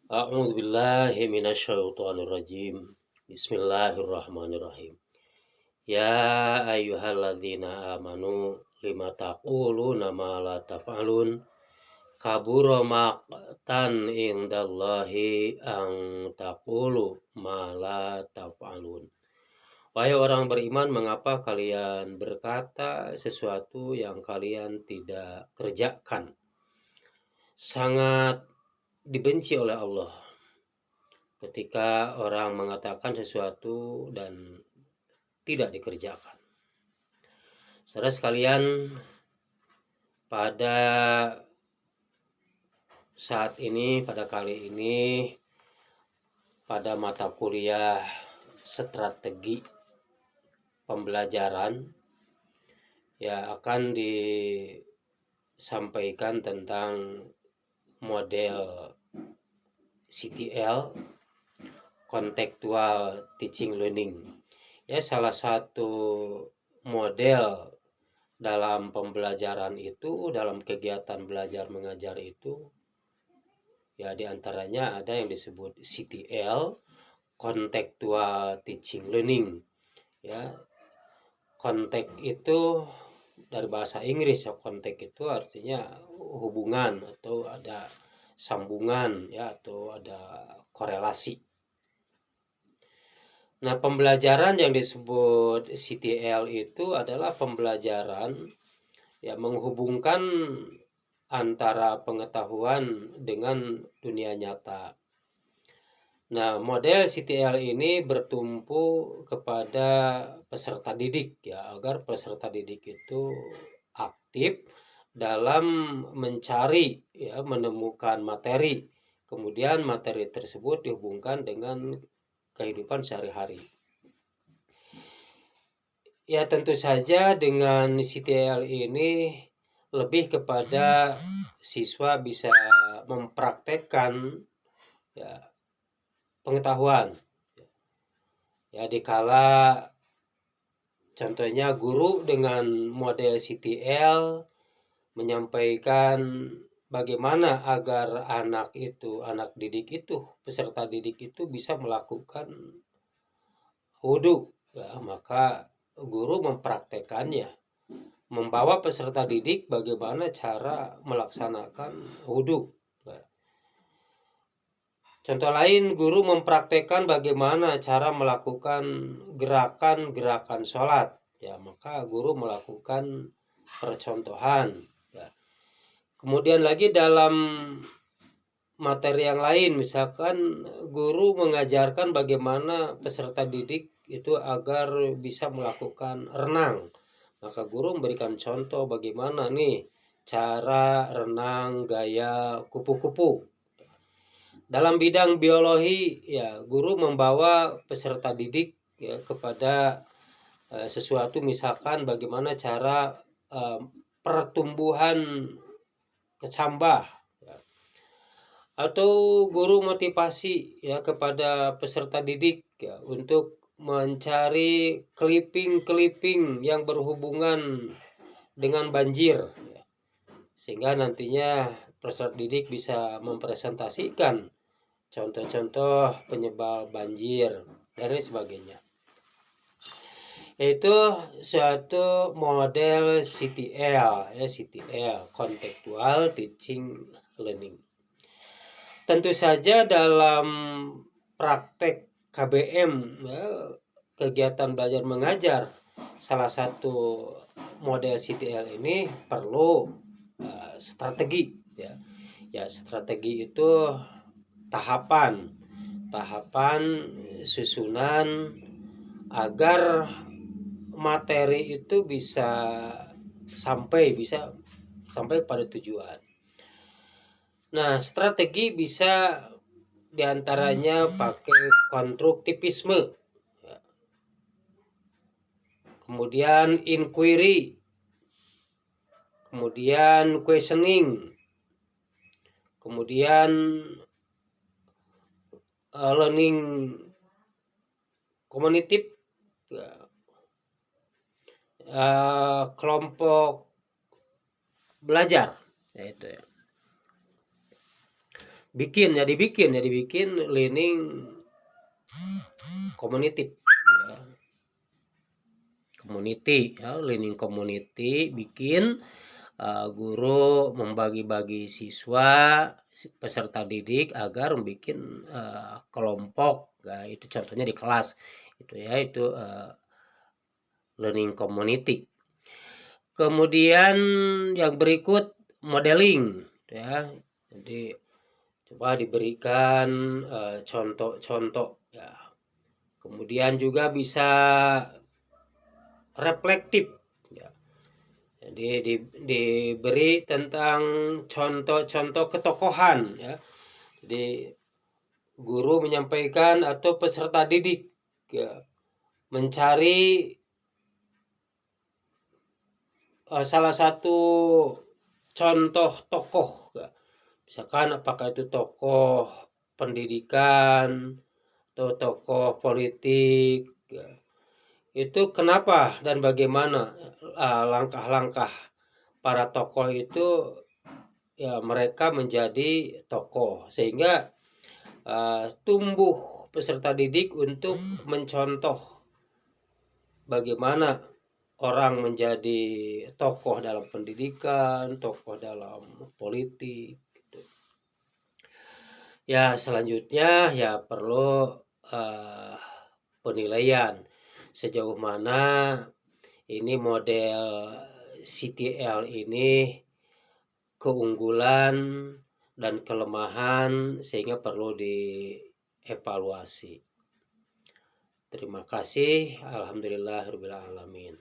A'udzu billahi minasyaitonir rajim. Bismillahirrahmanirrahim. Ya ayyuhalladzina amanu lima taquluna ma la taf'alun. Kabura maqtan indallahi ang taqulu ma la taf'alun. Wahai orang beriman, mengapa kalian berkata sesuatu yang kalian tidak kerjakan? Sangat dibenci oleh Allah ketika orang mengatakan sesuatu dan tidak dikerjakan. Saudara sekalian, pada saat ini, pada kali ini, pada mata kuliah strategi pembelajaran, ya akan disampaikan tentang model CTL, Contextual Teaching Learning. Ya, salah satu model dalam pembelajaran itu, dalam kegiatan belajar mengajar itu, ya diantaranya ada yang disebut CTL, Contextual Teaching Learning. Ya, konteks itu dari bahasa Inggris, ya konteks itu artinya hubungan atau ada sambungan, ya, atau ada korelasi. Nah, pembelajaran yang disebut CTL itu adalah pembelajaran yang menghubungkan antara pengetahuan dengan dunia nyata. Nah, model CTL ini bertumpu kepada peserta didik, ya, agar peserta didik itu aktif dalam mencari, ya, menemukan materi. Kemudian materi tersebut dihubungkan dengan kehidupan sehari-hari. Ya, tentu saja dengan CTL ini lebih kepada siswa bisa mempraktekkan, ya, pengetahuan. Ya, dikala contohnya guru dengan model CTL menyampaikan bagaimana agar anak didik itu, peserta didik itu bisa melakukan wudhu, ya, maka guru mempraktekannya, membawa peserta didik bagaimana cara melaksanakan wudhu. Contoh lain, guru mempraktekkan bagaimana cara melakukan gerakan-gerakan sholat, ya, maka guru melakukan percontohan. Ya. Kemudian lagi dalam materi yang lain, misalkan guru mengajarkan bagaimana peserta didik itu agar bisa melakukan renang, maka guru memberikan contoh bagaimana nih cara renang gaya kupu-kupu. Dalam bidang biologi, ya, guru membawa peserta didik, ya, kepada sesuatu, misalkan bagaimana cara pertumbuhan kecambah, ya. Atau guru motivasi, ya, kepada peserta didik, ya, untuk mencari clipping-clipping yang berhubungan dengan banjir, ya, sehingga nantinya peserta didik bisa mempresentasikan contoh-contoh penyebab banjir dan lain sebagainya. Itu suatu model CTL, ya, CTL, Contextual Teaching Learning. Tentu saja dalam praktek KBM, ya, kegiatan belajar mengajar, salah satu model CTL ini perlu strategi, ya. Ya, strategi itu tahapan susunan agar materi itu bisa sampai pada tujuan. Nah, strategi bisa diantaranya pakai konstruktivisme, ya. Kemudian inquiry, kemudian questioning, kemudian learning cognitive, ya, kelompok belajar, ya, itu, ya. dibikin learning community ya. Learning community bikin guru membagi-bagi siswa peserta didik agar membuat kelompok. Nah, itu contohnya di kelas itu ya, itu learning community. Kemudian yang berikut modeling ya. Jadi coba diberikan contoh-contoh ya. Kemudian juga bisa reflektif ya. Jadi diberi tentang contoh-contoh ketokohan ya. Jadi guru menyampaikan atau peserta didik ya, mencari salah satu contoh tokoh ya. Misalkan apakah itu tokoh pendidikan atau tokoh politik ya. Itu kenapa dan bagaimana langkah-langkah para tokoh itu ya mereka menjadi tokoh, sehingga tumbuh peserta didik untuk mencontoh bagaimana orang menjadi tokoh dalam pendidikan, tokoh dalam politik gitu. Ya selanjutnya ya perlu penilaian sejauh mana ini model CTL ini keunggulan dan kelemahan sehingga perlu dievaluasi. Terima kasih. Alhamdulillahirabbil alamin.